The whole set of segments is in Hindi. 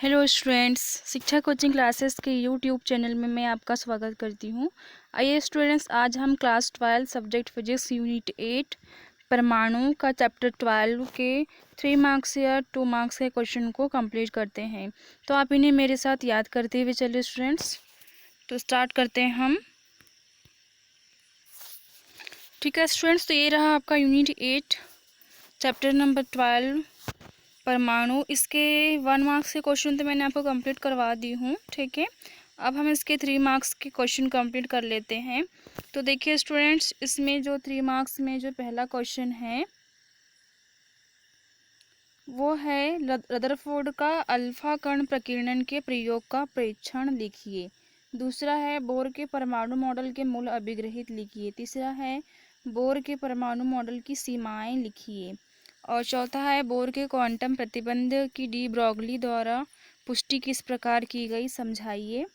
हेलो स्टूडेंट्स, शिक्षा कोचिंग क्लासेस के यूट्यूब चैनल में मैं आपका स्वागत करती हूँ। आइए स्टूडेंट्स, आज हम क्लास 12 सब्जेक्ट फिजिक्स यूनिट 8 परमाणु का चैप्टर 12 के 3 मार्क्स या 2 मार्क्स के क्वेश्चन को कंप्लीट करते हैं। तो आप इन्हें मेरे साथ याद करते हुए चलिए स्टूडेंट्स। तो स्टार्ट करते हैं हम। ठीक है स्टूडेंट्स, तो ये रहा आपका यूनिट 8 चैप्टर नंबर 12 परमाणु। इसके 1 मार्क्स के क्वेश्चन तो मैंने आपको कंप्लीट करवा दी हूँ। ठीक है, अब हम इसके 3 मार्क्स के क्वेश्चन कंप्लीट कर लेते हैं। तो देखिए स्टूडेंट्स, इसमें जो 3 मार्क्स में जो पहला क्वेश्चन है वो है रदरफोर्ड का अल्फा कण प्रकीर्णन के प्रयोग का प्रेक्षण लिखिए। दूसरा है बोर के परमाणु मॉडल के मूल अभिग्रहित लिखिए। तीसरा है बोर के परमाणु मॉडल की सीमाएं लिखिए। और चौथा है बोर के क्वांटम प्रतिबंध की डी ब्रॉगली द्वारा पुष्टि किस प्रकार की गई, समझाइए।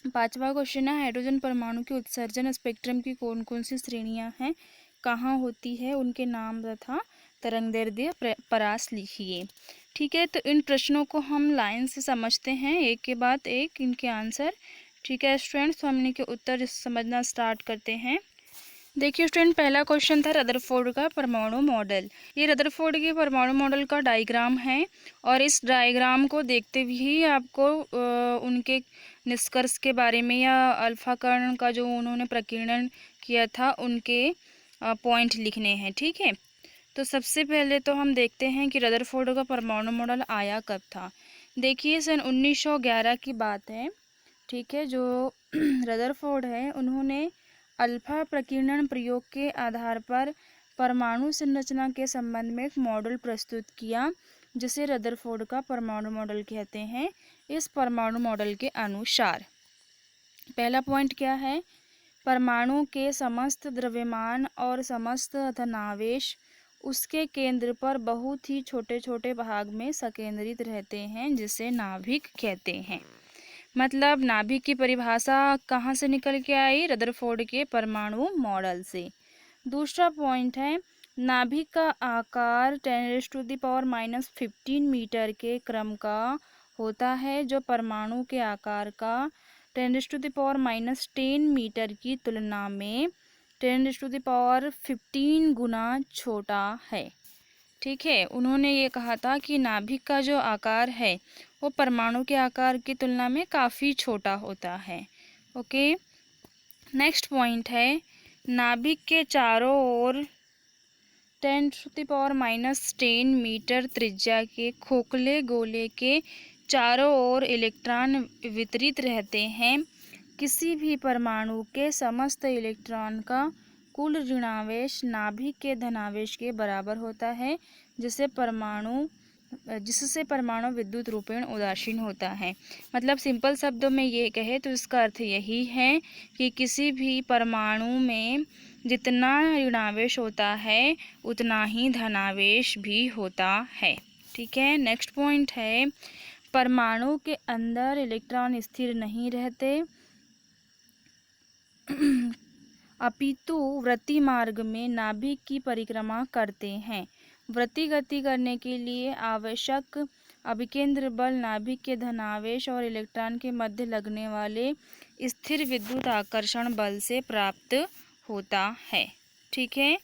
पांचवा क्वेश्चन है हाइड्रोजन परमाणु के उत्सर्जन स्पेक्ट्रम की कौन कौन सी श्रेणियां हैं, कहाँ होती है, उनके नाम तथा तरंगदैर्ध्य परास लिखिए। ठीक है, तो इन प्रश्नों को हम लाइन से समझते हैं, एक के बाद एक इनके आंसर। ठीक है स्टूडेंट्स, तो हम इनके उत्तर समझना स्टार्ट करते हैं। देखिए स्टूडेंट, पहला क्वेश्चन था रदरफोर्ड का परमाणु मॉडल। ये रदरफोर्ड के परमाणु मॉडल का डायग्राम है और इस डायग्राम को देखते ही आपको उनके निष्कर्ष के बारे में या अल्फा कण का जो उन्होंने प्रकीर्णन किया था उनके पॉइंट लिखने हैं। ठीक है, तो सबसे पहले तो हम देखते हैं कि रदरफोर्ड का परमाणु मॉडल आया कब था। देखिए सन 1911 की बात है। ठीक है, जो रदरफोर्ड है उन्होंने अल्फा प्रकीर्णन प्रयोग के आधार पर परमाणु संरचना के संबंध में एक मॉडल प्रस्तुत किया, जिसे रदरफोर्ड का परमाणु मॉडल कहते हैं। इस परमाणु मॉडल के अनुसार पहला पॉइंट क्या है, परमाणु के समस्त द्रव्यमान और समस्त धनावेश उसके केंद्र पर बहुत ही छोटे छोटे भाग में संकेंद्रित रहते हैं, जिसे नाभिक कहते हैं। मतलब नाभिक की परिभाषा कहाँ से निकल के आई, रदरफोर्ड के परमाणु मॉडल से। दूसरा पॉइंट है नाभिक का आकार 10⁻⁻15 मीटर के क्रम का होता है, जो परमाणु के आकार का 10⁻10 मीटर की तुलना में 10⁻15 गुना छोटा है। ठीक है, उन्होंने ये कहा था कि नाभिक का जो आकार है वो परमाणु के आकार की तुलना में काफ़ी छोटा होता है। ओके, नेक्स्ट पॉइंट है नाभिक के चारों ओर 10⁻10 मीटर त्रिज्या के खोखले गोले के चारों ओर इलेक्ट्रॉन वितरित रहते हैं। किसी भी परमाणु के समस्त इलेक्ट्रॉन का कुल ऋणावेश नाभिक के धनावेश के बराबर होता है, जिससे परमाणु विद्युत रूपेण उदासीन होता है। मतलब सिंपल शब्दों में ये कहे तो इसका अर्थ यही है कि किसी भी परमाणु में जितना ऋणावेश होता है उतना ही धनावेश भी होता है। ठीक है, नेक्स्ट पॉइंट है परमाणु के अंदर इलेक्ट्रॉन स्थिर नहीं रहते अपितु वृत्ति मार्ग में नाभिक की परिक्रमा करते हैं। वृत्ति गति करने के लिए आवश्यक अभिकेंद्र बल नाभिक के धनावेश और इलेक्ट्रॉन के मध्य लगने वाले स्थिर विद्युत आकर्षण बल से प्राप्त होता है। ठीक है,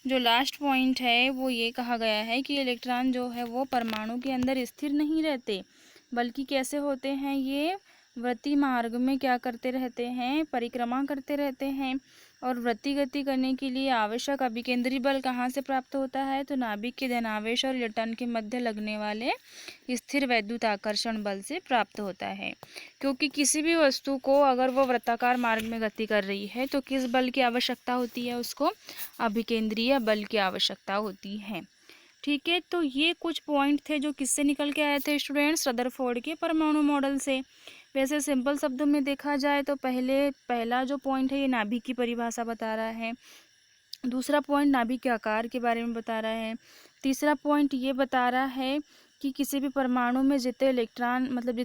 जो लास्ट पॉइंट है वो ये कहा गया है कि इलेक्ट्रॉन जो है वो परमाणु के अंदर स्थिर नहीं रहते, बल्कि कैसे होते हैं, ये वृत्ति मार्ग में क्या करते रहते हैं, परिक्रमा करते रहते हैं। और वृत्ति गति करने के लिए आवश्यक अभिकेंद्री बल कहाँ से प्राप्त होता है, तो नाभिक के धनावेश और इलेक्ट्रॉन के मध्य लगने वाले स्थिर वैद्युत आकर्षण बल से प्राप्त होता है। क्योंकि किसी भी वस्तु को अगर वो वृत्ताकार मार्ग में गति कर रही है तो किस बल की आवश्यकता होती है, उसको अभिकेंद्रीय बल की आवश्यकता होती है। ठीक है, तो ये कुछ पॉइंट थे जो किससे निकल के आए थे स्टूडेंट्स, रदरफोर्ड के परमाणु मॉडल से। वैसे सिंपल शब्दों में देखा जाए तो पहला जो पॉइंट है ये नाभिक की परिभाषा बता रहा है। दूसरा पॉइंट नाभिक के आकार के बारे में बता रहा है। तीसरा पॉइंट ये बता रहा है कि किसी भी परमाणु में जितने इलेक्ट्रॉन मतलब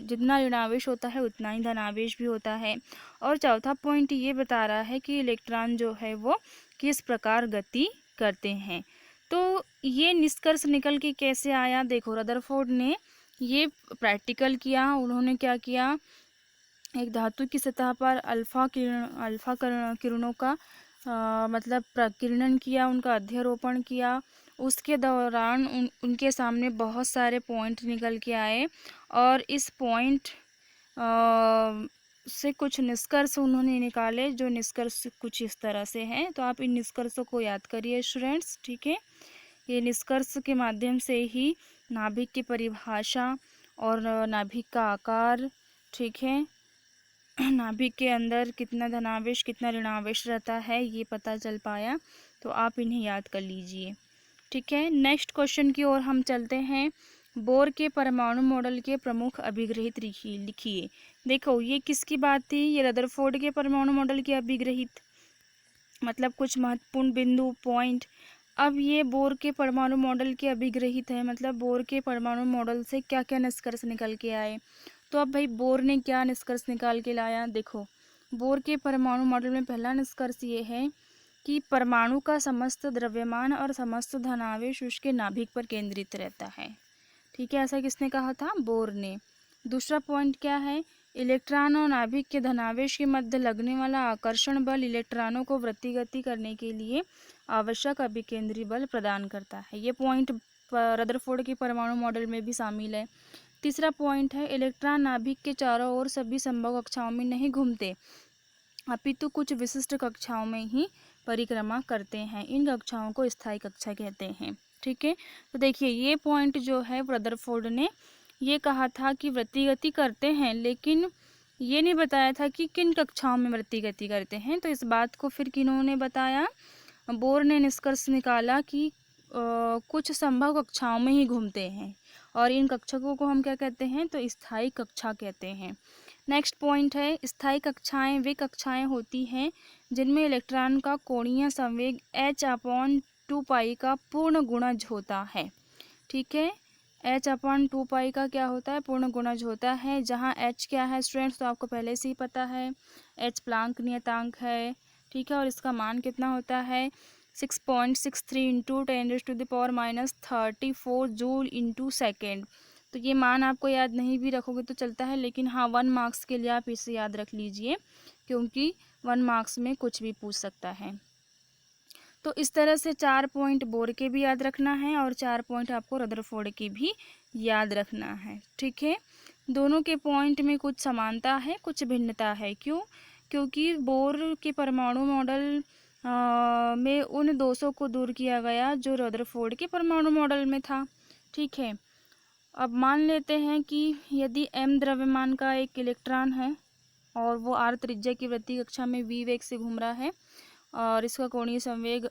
जितना ऋणावेश होता है उतना ही धनावेश भी होता है। और चौथा पॉइंट ये बता रहा है कि इलेक्ट्रॉन जो है वो किस प्रकार गति करते हैं। तो ये निष्कर्ष निकल के कैसे आया, देखो रदरफोर्ड ने ये प्रैक्टिकल किया उन्होंने। क्या किया, एक धातु की सतह पर किरणों का मतलब प्रकीर्णन किया, उनका अध्यारोपण किया। उसके दौरान उनके सामने बहुत सारे पॉइंट निकल के आए और इस पॉइंट से कुछ निष्कर्ष उन्होंने निकाले, जो निष्कर्ष कुछ इस तरह से हैं। तो आप इन निष्कर्षों को याद करिए स्टूडेंट्स, ठीक है। ये निष्कर्ष के माध्यम से ही नाभिक की परिभाषा और नाभिक का आकार, ठीक है, नाभिक के अंदर कितना धनावेश कितना ऋणावेश रहता है, ये पता चल पाया। तो आप इन्हें याद कर लीजिए, ठीक है। नेक्स्ट क्वेश्चन की ओर हम चलते हैं। बोर के परमाणु मॉडल के प्रमुख अभिग्रहित लिखिए। देखो ये किसकी बात थी, ये रदरफोर्ड के परमाणु मॉडल के अभिग्रहित, मतलब कुछ महत्वपूर्ण बिंदु पॉइंट। अब ये बोर के परमाणु मॉडल के अभिग्रहित है, मतलब बोर के परमाणु मॉडल से क्या क्या निष्कर्ष निकल के आए। तो अब भाई बोर ने क्या निष्कर्ष निकाल के लाया, देखो बोर के परमाणु मॉडल में पहला निष्कर्ष ये है कि परमाणु का समस्त द्रव्यमान और समस्त धनावेश उसके नाभिक पर केंद्रित रहता है, ठीक है। ऐसा किसने कहा था, बोर ने। दूसरा पॉइंट क्या है, इलेक्ट्रॉन और नाभिक के धनावेश के मध्य लगने वाला आकर्षण बल इलेक्ट्रॉनों को वृत्तिगति करने के लिए आवश्यक अभिकेंद्री बल प्रदान करता है। ये पॉइंट रदरफोर्ड के परमाणु मॉडल में भी शामिल है। तीसरा पॉइंट है, इलेक्ट्रॉन नाभिक के चारों ओर सभी संभव कक्षाओं में नहीं घूमते, अपितु कुछ विशिष्ट कक्षाओं में ही परिक्रमा करते हैं। इन कक्षाओं को स्थायी कक्षा कहते हैं, ठीक है। तो देखिए ये पॉइंट जो है रदरफोर्ड ने ये कहा था कि वृत्तिगति करते हैं, लेकिन ये नहीं बताया था कि किन कक्षाओं में वृत्तिगति करते हैं। तो इस बात को फिर किन्होंने बताया, बोर ने निष्कर्ष निकाला कि कुछ संभव कक्षाओं में ही घूमते हैं, और इन कक्षकों को हम क्या कहते हैं, तो स्थायी कक्षा कहते हैं। नेक्स्ट पॉइंट है, स्थायी कक्षाएं वे कक्षाएं होती हैं जिनमें इलेक्ट्रॉन का कोणीय संवेग h/2 का पूर्ण गुणज होता है, ठीक है। h/2 का क्या होता है, पूर्ण गुणज होता है। जहां h क्या है स्टूडेंट्स, तो आपको पहले से ही पता है, h प्लांक नियतांक है, ठीक है। और इसका मान कितना होता है, 6.63 इंटू 10⁻⁻34 जूल इंटू सेकेंड। तो ये मान आपको याद नहीं भी रखोगे तो चलता है, लेकिन हाँ 1 मार्क्स के लिए आप इसे याद रख लीजिए, क्योंकि 1 मार्क्स में कुछ भी पूछ सकता है। तो इस तरह से 4 पॉइंट बोर के भी याद रखना है और 4 पॉइंट आपको रदरफोर्ड के भी याद रखना है, ठीक है। दोनों के पॉइंट में कुछ समानता है कुछ भिन्नता है, क्यों, क्योंकि बोर के परमाणु मॉडल में उन दोषों को दूर किया गया जो रदरफोर्ड के परमाणु मॉडल में था, ठीक है। अब मान लेते हैं कि यदि m द्रव्यमान का एक इलेक्ट्रॉन है और वो r त्रिज्या की वृत्तीय कक्षा में v वेग से घूम रहा है, और इसका कोणीय संवेग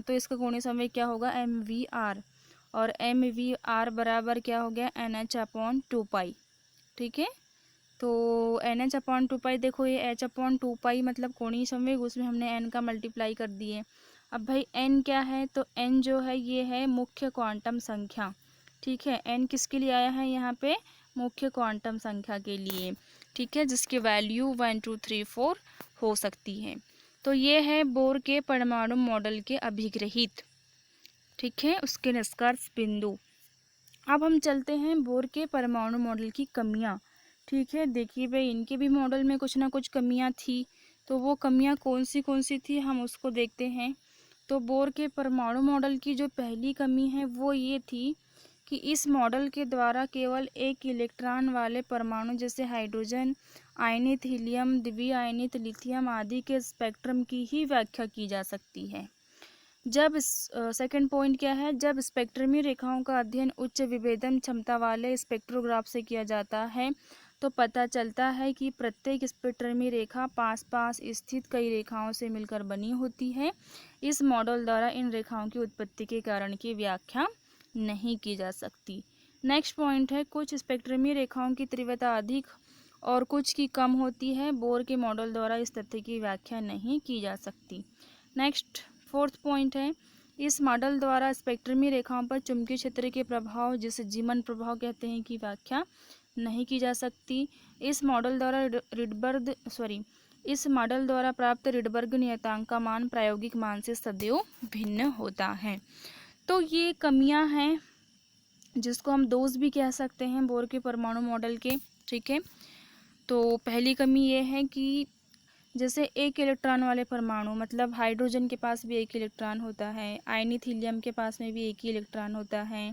तो इसका कोणीय संवेग क्या होगा, mvr, और mvr बराबर क्या हो गया, nh/2 ठीक है। तो nh/2 देखो ये h/2 मतलब कोणीय संवेग, उसमें हमने n का मल्टीप्लाई कर दिए। अब भाई n क्या है, तो n जो है ये है मुख्य क्वांटम संख्या, ठीक है। n किसके लिए आया है यहाँ पे, मुख्य क्वांटम संख्या के लिए, ठीक है, जिसकी वैल्यू 1 2 3 4 हो सकती है। तो ये है बोर के परमाणु मॉडल के अभिग्रहित, ठीक है, उसके निष्कर्ष बिंदु। अब हम चलते हैं बोर के परमाणु मॉडल की कमियां, ठीक है। देखिए भाई इनके भी मॉडल में कुछ ना कुछ कमियां थी, तो वो कमियां कौन सी थी हम उसको देखते हैं। तो बोर के परमाणु मॉडल की जो पहली कमी है वो ये थी कि इस मॉडल के द्वारा केवल एक इलेक्ट्रॉन वाले परमाणु जैसे हाइड्रोजन, आयनित हीलियम, द्विआयनित लिथियम आदि के स्पेक्ट्रम की ही व्याख्या की जा सकती है। जब सेकंड पॉइंट क्या है, जब स्पेक्ट्रमी रेखाओं का अध्ययन उच्च विभेदन क्षमता वाले स्पेक्ट्रोग्राफ से किया जाता है तो पता चलता है कि प्रत्येक स्पेक्ट्रमी रेखा पास पास स्थित कई रेखाओं से मिलकर बनी होती है। इस मॉडल द्वारा इन रेखाओं की उत्पत्ति के कारण की व्याख्या नहीं की जा सकती। नेक्स्ट पॉइंट है, कुछ स्पेक्ट्रमी रेखाओं की तीव्रता अधिक और कुछ की कम होती है। बोर के मॉडल द्वारा इस तथ्य की व्याख्या नहीं की जा सकती। नेक्स्ट फोर्थ पॉइंट है, इस मॉडल द्वारा स्पेक्ट्रमी रेखाओं पर चुंबकीय क्षेत्र के प्रभाव जिसे जीमन प्रभाव कहते हैं की व्याख्या नहीं की जा सकती। इस मॉडल द्वारा प्राप्त रिडबर्ग नियतांक का मान प्रायोगिक मान से सदैव भिन्न होता है। तो ये कमियां हैं जिसको हम दोष भी कह सकते हैं बोर के परमाणु मॉडल के। ठीक है, तो पहली कमी ये है कि जैसे एक इलेक्ट्रॉन वाले परमाणु, मतलब हाइड्रोजन के पास भी एक इलेक्ट्रॉन होता है, आयनित हीलियम के पास में भी एक ही इलेक्ट्रॉन होता है,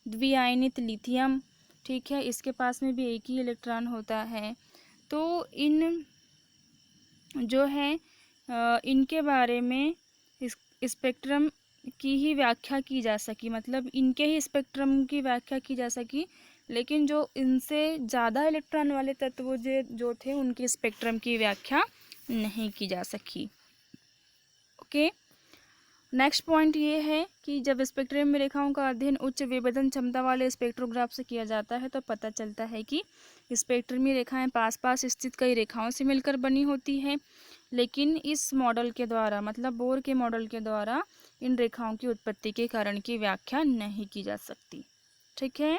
द्विआयनित लिथियम, ठीक है, इसके पास में भी एक ही इलेक्ट्रॉन होता है। तो इन जो है इनके बारे में इस स्पेक्ट्रम की ही व्याख्या की जा सकी, मतलब इनके ही स्पेक्ट्रम की व्याख्या की जा सकी, लेकिन जो इनसे ज़्यादा इलेक्ट्रॉन वाले तत्व जो थे उनकी स्पेक्ट्रम की व्याख्या नहीं की जा सकी। ओके, नेक्स्ट पॉइंट ये है कि जब स्पेक्ट्रम में रेखाओं का अध्ययन उच्च विभेदन क्षमता वाले स्पेक्ट्रोग्राफ से किया जाता है तो पता चलता है कि स्पेक्ट्रमी रेखाएं पास पास स्थित कई रेखाओं से मिलकर बनी होती है, लेकिन इस मॉडल के द्वारा, मतलब बोर के मॉडल के द्वारा, इन रेखाओं की उत्पत्ति के कारण की व्याख्या नहीं की जा सकती। ठीक है,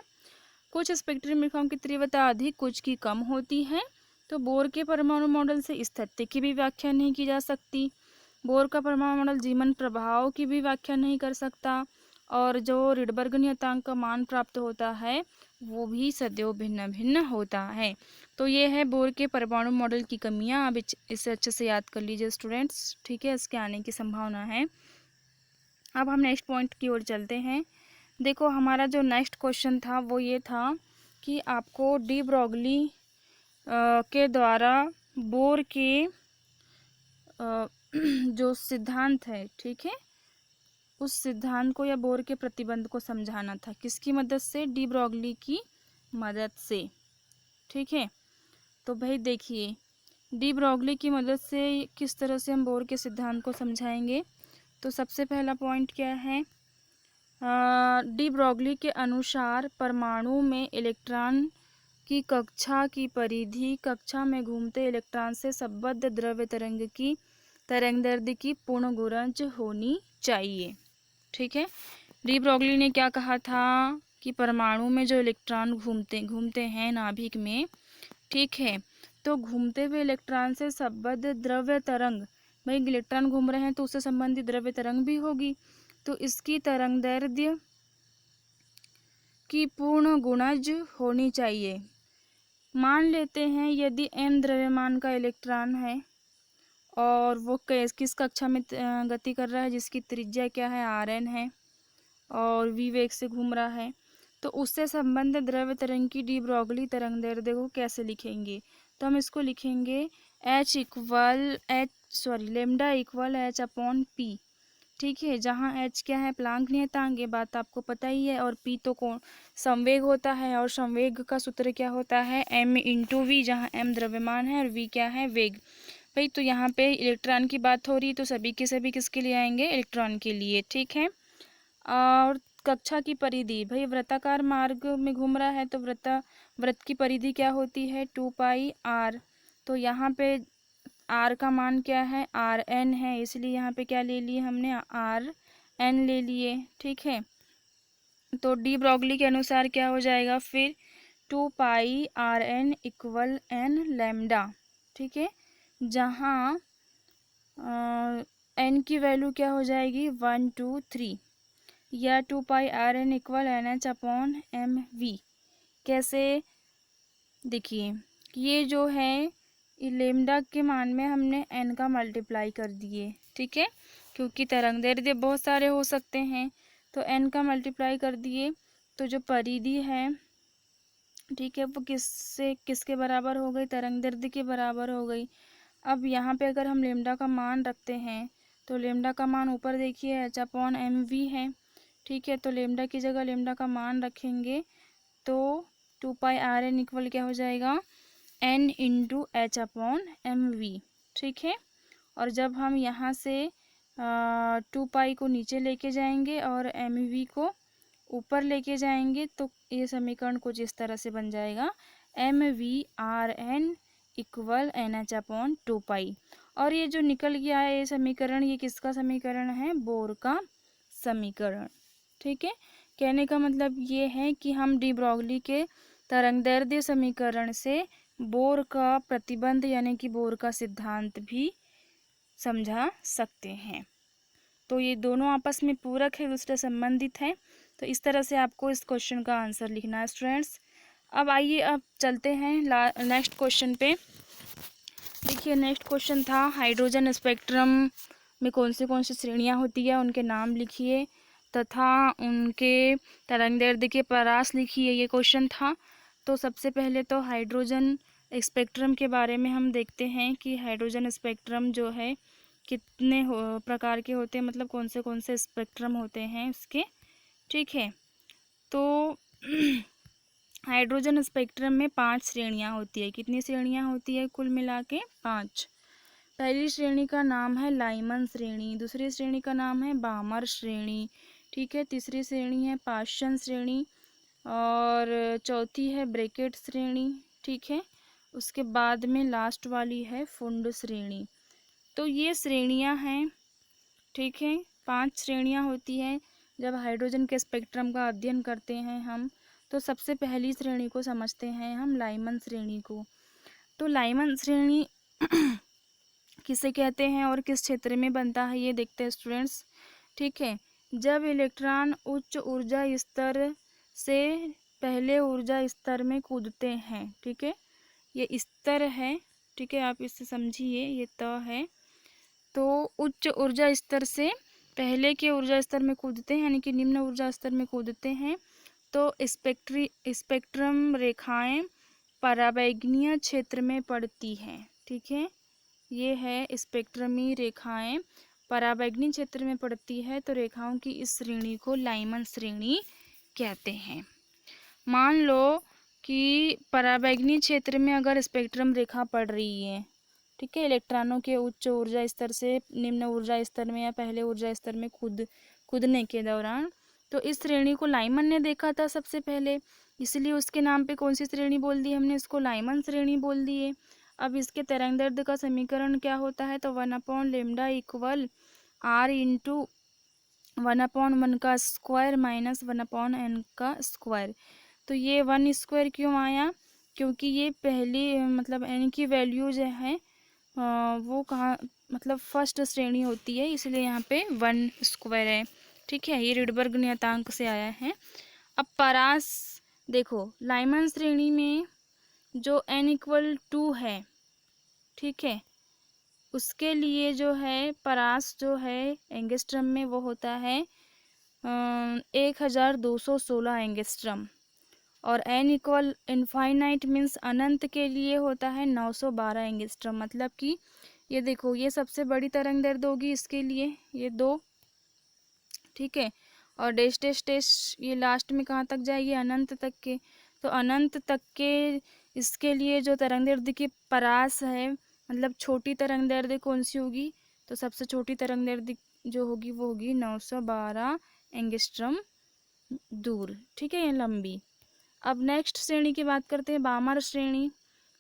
कुछ स्पेक्ट्रम रेखाओं की तीव्रता अधिक, कुछ की कम होती है। तो बोर के परमाणु मॉडल से इस तथ्य की भी व्याख्या नहीं की जा सकती। बोर का परमाणु मॉडल जीवन प्रभाव की भी व्याख्या नहीं कर सकता, और जो रिडबर्ग नियतांक का मान प्राप्त होता है वो भी सदैव भिन्न भिन्न होता है। तो ये है बोर के परमाणु मॉडल की कमियां। अब इसे अच्छे से याद कर लीजिए स्टूडेंट्स। ठीक है, इसके आने की संभावना है। अब हम नेक्स्ट पॉइंट की ओर चलते हैं। देखो, हमारा जो नेक्स्ट क्वेश्चन था वो ये था कि आपको डी ब्रॉगली के द्वारा बोर के जो सिद्धांत है, ठीक है, उस सिद्धांत को या बोर के प्रतिबंध को समझाना था। किसकी मदद से? डी ब्रॉगली की मदद से। ठीक है, तो भाई देखिए, डी ब्रॉगली की मदद से किस तरह से हम बोर के सिद्धांत को समझाएंगे। तो सबसे पहला पॉइंट क्या है, डी ब्रॉगली के अनुसार परमाणु में इलेक्ट्रॉन की कक्षा की परिधि कक्षा में घूमते इलेक्ट्रॉन से संबद्ध द्रव्य तरंग की तरंगदैर्ध्य की पूर्ण गुणज होनी चाहिए। ठीक है, डी ब्रॉगली ने क्या कहा था कि परमाणु में जो इलेक्ट्रॉन घूमते हैं नाभिक में, ठीक है, तो घूमते हुए इलेक्ट्रॉन से संबद्ध द्रव्य तरंग, भाई इलेक्ट्रॉन घूम रहे हैं तो उससे संबंधित द्रव्य तरंग भी होगी, तो इसकी तरंगदैर्ध्य की पूर्ण गुणज होनी चाहिए। मान लेते हैं यदि m द्रव्यमान का इलेक्ट्रॉन है और वो किस कक्षा में गति कर रहा है, जिसकी त्रिज्या क्या है, Rn है, और v वेग से घूम रहा है, तो उससे संबंधित द्रव्य तरंग की डी ब्रॉगली तरंगदैर्ध्य को कैसे लिखेंगे? तो हम इसको लिखेंगे lambda equal h upon P. ठीक है, जहाँ h क्या है, प्लांक नियतांक, ये बात आपको पता ही है, और p तो कौन संवेग होता है, और संवेग का सूत्र क्या होता है, m इंटू वी, जहाँ m द्रव्यमान है और v क्या है, वेग। भाई तो यहाँ पे इलेक्ट्रॉन की बात हो रही है, तो सभी के सभी किसके लिए आएंगे, इलेक्ट्रॉन के लिए। ठीक है, और कक्षा की परिधि, भाई वृत्ताकार मार्ग में घूम रहा है तो वृत्त की परिधि क्या होती है, 2πr। तो यहाँ पे r का मान क्या है, Rn है, इसलिए यहाँ पे क्या ले लिए हमने, Rn ले लिए। ठीक है, तो डी ब्रॉगली के अनुसार क्या हो जाएगा फिर, 2πRn इक्वल n लैम्डा। ठीक है, जहाँ n की वैल्यू क्या हो जाएगी, 1 2 3, या 2πRn equal NH upon mv। कैसे? देखिए, ये जो है लेमडा के मान में हमने n का मल्टीप्लाई कर दिए। ठीक है, क्योंकि तरंगदैर्ध्य बहुत सारे हो सकते हैं, तो n का मल्टीप्लाई कर दिए, तो जो परिधि है, ठीक है, वो किसके बराबर हो गई, तरंगदैर्ध्य के बराबर हो गई। अब यहाँ पे अगर हम लेमडा का मान रखते हैं तो लेमडा का मान ऊपर देखिए h अपॉन mv है। ठीक है, तो लेमडा की जगह लेमडा का मान रखेंगे तो 2πRn इक्वल क्या हो जाएगा, n into H upon mv। ठीक है, और जब हम यहाँ से 2π को नीचे लेके जाएंगे और mv को ऊपर लेके जाएंगे तो ये समीकरण कुछ इस तरह से बन जाएगा, mvrn इक्वल NH अपॉन 2π। और ये जो निकल गया है ये समीकरण, ये किसका समीकरण है, बोर का समीकरण। ठीक है, कहने का मतलब ये है कि हम डी ब्रॉगली के तरंगदैर्ध्य समीकरण से बोर का प्रतिबंध यानी कि बोर का सिद्धांत भी समझा सकते हैं। तो ये दोनों आपस में पूरक है, दूसरे संबंधित हैं। तो इस तरह से आपको इस क्वेश्चन का आंसर लिखना है स्टूडेंट्स। अब आइए अब चलते हैं नेक्स्ट क्वेश्चन पे। देखिए नेक्स्ट क्वेश्चन था हाइड्रोजन स्पेक्ट्रम में कौन सी श्रेणियां होती है, उनके नाम लिखिए तथा उनके तरंगदैर्ध्य के परास लिखिए, ये क्वेश्चन था। तो सबसे पहले तो हाइड्रोजन स्पेक्ट्रम के बारे में हम देखते हैं कि हाइड्रोजन स्पेक्ट्रम जो है कितने प्रकार के होते हैं, मतलब कौन से स्पेक्ट्रम होते हैं उसके। ठीक है, तो हाइड्रोजन स्पेक्ट्रम में 5 श्रेणियां होती है। कितनी श्रेणियां होती है? कुल मिला के 5। पहली श्रेणी का नाम है लाइमन श्रेणी, दूसरी श्रेणी का नाम है बामर श्रेणी, ठीक है, तीसरी श्रेणी है पाश्चन श्रेणी और चौथी है ब्रैकेट श्रेणी, ठीक है। उसके बाद में लास्ट वाली है फुंड श्रेणी। तो ये श्रेणियां हैं, ठीक है, 5 श्रेणियां होती हैं। जब हाइड्रोजन के स्पेक्ट्रम का अध्ययन करते हैं हम, तो सबसे पहली श्रेणी को समझते हैं हम लाइमन श्रेणी को। तो लाइमन श्रेणी किसे कहते हैं और किस क्षेत्र में बनता है, ये देखते हैं स्टूडेंट्स। ठीक है, जब इलेक्ट्रॉन उच्च ऊर्जा स्तर से पहले ऊर्जा स्तर में कूदते हैं, ठीक है, ये स्तर है, ठीक है, आप इससे समझिए, ये त है। तो उच्च ऊर्जा स्तर से पहले के ऊर्जा स्तर में कूदते हैं, यानी कि निम्न ऊर्जा स्तर में कूदते हैं, तो स्पेक्ट्रम रेखाएं पराबैंगनीय क्षेत्र में पड़ती हैं, ठीक है, ये है स्पेक्ट्रमी रेखाएं पराबैंगनी क्षेत्र में पड़ती है। तो रेखाओं की इस श्रेणी को लाइमन श्रेणी कहते हैं। मान लो कि पराबैंगनी क्षेत्र में अगर स्पेक्ट्रम रेखा पड़ रही है, ठीक है, इलेक्ट्रॉनों के उच्च ऊर्जा स्तर से निम्न ऊर्जा स्तर में या पहले ऊर्जा स्तर में कूदने के दौरान, तो इस श्रेणी को लाइमन ने देखा था सबसे पहले, इसलिए उसके नाम पे कौन सी श्रेणी बोल दी हमने, इसको लाइमन श्रेणी बोल दिए। अब इसके तरंगदैर्ध्य का समीकरण क्या होता है, तो 1/λ इक्वल r इंटू 1/1 का स्क्वायर माइनस 1/n का स्क्वायर। तो ये 1 स्क्वायर क्यों आया, क्योंकि ये पहली मतलब n की वैल्यू जो है वो कहाँ मतलब फर्स्ट श्रेणी होती है, इसलिए यहाँ पे 1 स्क्वायर है, ठीक है, ये रिडबर्ग नियतांक से आया है। अब परास देखो, लाइमन श्रेणी में जो n इक्वल 2 है, ठीक है, उसके लिए जो है परास जो है एंगस्ट्रम में वो होता है 1216 एंगस्ट्रम, और n इक्वल इनफाइनाइट मीन्स अनंत के लिए होता है 912 एंगस्ट्रम। मतलब कि ये देखो, ये सबसे बड़ी तरंगदैर्ध्य होगी इसके लिए, ये 2, ठीक है, और डैश डैश डैश ये लास्ट में कहाँ तक जाएगी, अनंत तक के। तो अनंत तक के इसके लिए जो तरंगदैर्ध्य की परास है, मतलब छोटी तरंगदैर्ध्य कौन सी होगी, तो सबसे छोटी तरंगदैर्ध्य जो होगी वो होगी 912 एंगस्ट्रम दूर, ठीक है, ये लंबी। अब नेक्स्ट श्रेणी की बात करते हैं, बामर श्रेणी।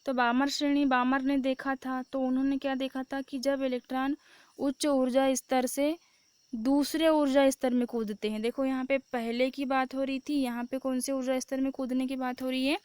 तो बामर श्रेणी बामर ने देखा था, तो उन्होंने क्या देखा था कि जब इलेक्ट्रॉन उच्च ऊर्जा स्तर से दूसरे ऊर्जा स्तर में कूदते हैं, देखो यहाँ पे पहले की बात हो रही थी, यहाँ पे कौन से ऊर्जा स्तर में कूदने की बात हो रही है,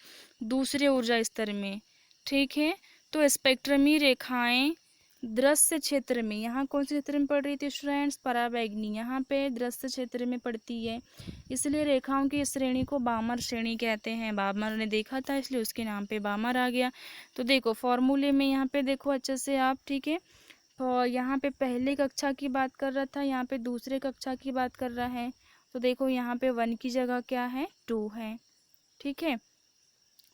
दूसरे ऊर्जा स्तर में, ठीक है। तो स्पेक्ट्रमी रेखाएं दृश्य क्षेत्र में, यहाँ कौन से क्षेत्र में पड़ रही थी स्टूडेंट्स, पराबैंगनी, यहाँ पे दृश्य क्षेत्र में पड़ती है, इसलिए रेखाओं की इस श्रेणी को बामर श्रेणी कहते हैं। बामर ने देखा था इसलिए उसके नाम पे बामर आ गया। तो देखो फॉर्मूले में यहाँ पे देखो अच्छे से आप, ठीक है, और यहाँ पे पहले कक्षा की बात कर रहा था, यहाँ पे दूसरे कक्षा की बात कर रहा है। तो देखो यहाँ पे 1 की जगह क्या है, 2 है, ठीक है,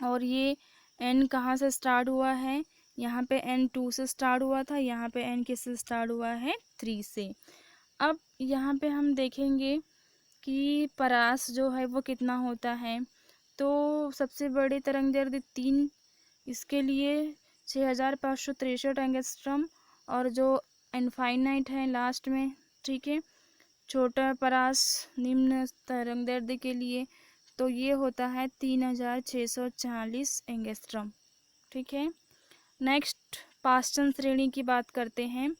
और ये n कहाँ से स्टार्ट हुआ है, यहाँ पे n 2 से स्टार्ट हुआ था, यहाँ पे n किससे स्टार्ट हुआ है, 3 से। अब यहाँ पे हम देखेंगे कि परास जो है वो कितना होता है, तो सबसे बड़ी तरंगदैर्ध्य 3, इसके लिए 6563 एंगस्ट्रम, और जो इनफाइनाइट है लास्ट में, ठीक है, छोटा परास निम्न तरंगदैर्ध्य के लिए, तो ये होता है 3640 एंगस्ट्रम, ठीक है। नेक्स्ट पाश्चन श्रेणी की बात करते हैं।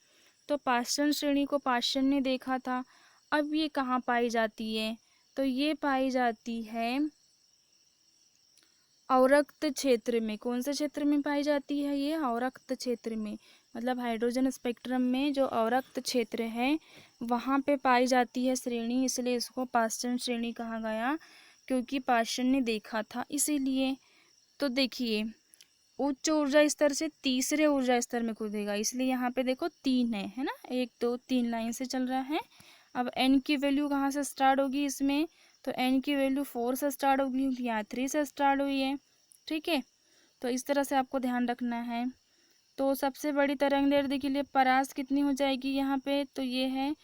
तो पाश्चन श्रेणी को पाश्चन ने देखा था। अब ये कहाँ पाई जाती है, तो ये पाई जाती है अवरक्त क्षेत्र में। कौन से क्षेत्र में पाई जाती है ये, अवरक्त क्षेत्र में, मतलब हाइड्रोजन स्पेक्ट्रम में जो अवरक्त क्षेत्र है वहाँ पे पाई जाती है श्रेणी, इसलिए इसको पाश्चन श्रेणी कहा गया, क्योंकि पाश्चन ने देखा था इसीलिए। तो देखिए, उच्च ऊर्जा स्तर से तीसरे ऊर्जा स्तर में कूदेगा, इसलिए यहाँ पे देखो 3 है ना, 1 2 3 लाइन से चल रहा है। अब n की वैल्यू कहाँ से स्टार्ट होगी इसमें, तो n की वैल्यू 4 से स्टार्ट होगी, क्योंकि यहाँ 3 से स्टार्ट हुई है। ठीक है, तो इस तरह से आपको ध्यान रखना है। तो सबसे बड़ी तरंग दैर्ध्य के लिए परास कितनी हो जाएगी यहाँ पे, तो ये है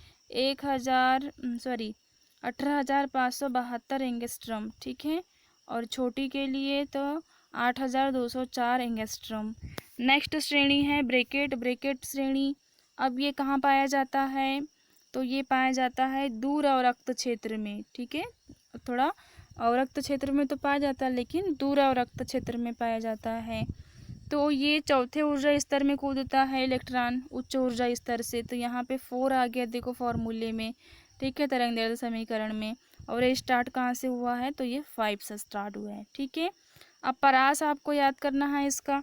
18,572 एंगस्ट्रम। ठीक है, और छोटी के लिए तो 8,204 एंगस्ट्रम। नेक्स्ट श्रेणी है ब्रैकेट, ब्रैकेट श्रेणी। अब ये कहाँ पाया जाता है, तो ये पाया जाता है दूर अवरक्त क्षेत्र में। ठीक है, थोड़ा अवरक्त क्षेत्र में तो पाया जाता है, लेकिन दूर अवरक्त क्षेत्र में पाया जाता है। तो ये चौथे ऊर्जा स्तर में कूदता है इलेक्ट्रॉन उच्च ऊर्जा स्तर से, तो यहाँ पे 4 आ गया देखो फॉर्मूले में। ठीक है, तरंग दैर्ध्य समीकरण में। और ये स्टार्ट कहाँ से हुआ है, तो ये 5 से स्टार्ट हुआ है। ठीक है, अब परास आपको याद करना है इसका।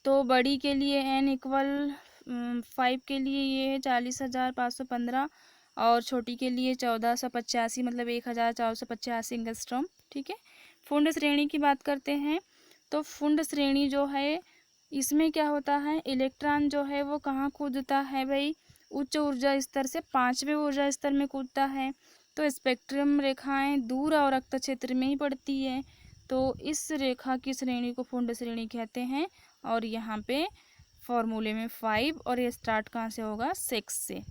तो बड़ी के लिए n इक्वल 5 के लिए ये है 40,515, और छोटी के लिए 1485, मतलब 1,485 एंगस्ट्रॉम। ठीक है, फुंड श्रेणी की बात करते हैं। तो फुंड श्रेणी जो है इसमें क्या होता है, इलेक्ट्रॉन जो है वो कहाँ कूदता है भाई, उच्च ऊर्जा स्तर से 5वें ऊर्जा स्तर में कूदता है। तो स्पेक्ट्रम रेखाएं दूर अवरक्त क्षेत्र में ही पड़ती है, तो इस रेखा की श्रेणी को फुंड श्रेणी कहते हैं। और यहाँ पे फॉर्मूले में 5, और ये स्टार्ट कहाँ से होगा, 6 से।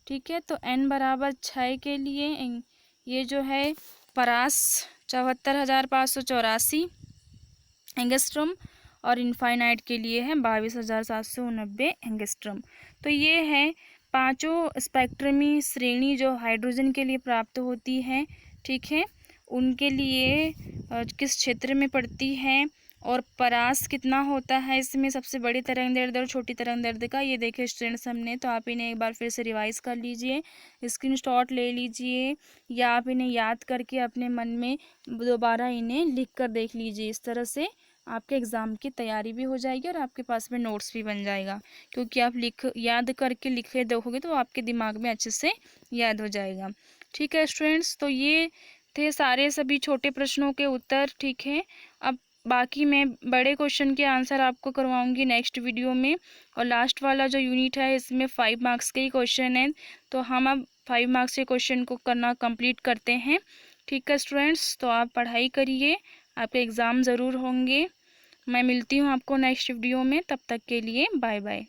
ठीक है, तो n बराबर 6 के लिए ये जो है परास 74,584 एंगस्ट्रम, और इनफाइनाइट के लिए है 22,789 एंगस्ट्रम। तो ये है पांचों स्पेक्ट्रमी श्रेणी जो हाइड्रोजन के लिए प्राप्त होती है। ठीक है, उनके लिए किस क्षेत्र में पड़ती है, और परास कितना होता है इसमें, सबसे बड़ी तरंग दैर्ध्य और छोटी तरंग दैर्ध्य का ये देखिए स्टूडेंट्स हमने, तो आप इन्हें एक बार फिर से रिवाइज कर लीजिए, स्क्रीनशॉट ले लीजिए, या आप इन्हें याद करके अपने मन में दोबारा इन्हें लिख कर देख लीजिए। इस तरह से आपके एग्ज़ाम की तैयारी भी हो जाएगी और आपके पास में नोट्स भी बन जाएगा, क्योंकि आप याद करके लिखे देखोगे तो आपके दिमाग में अच्छे से याद हो जाएगा। ठीक है स्टूडेंट्स, तो ये थे सारे सभी छोटे प्रश्नों के उत्तर। ठीक है, अब बाकी मैं बड़े क्वेश्चन के आंसर आपको करवाऊंगी नेक्स्ट वीडियो में, और लास्ट वाला जो यूनिट है इसमें 5 मार्क्स के ही क्वेश्चन है, तो हम अब 5 मार्क्स के क्वेश्चन को करना कंप्लीट करते हैं। ठीक है स्टूडेंट्स, तो आप पढ़ाई करिए, आपके एग्ज़ाम ज़रूर होंगे। मैं मिलती हूँ आपको नेक्स्ट वीडियो में, तब तक के लिए बाय बाय।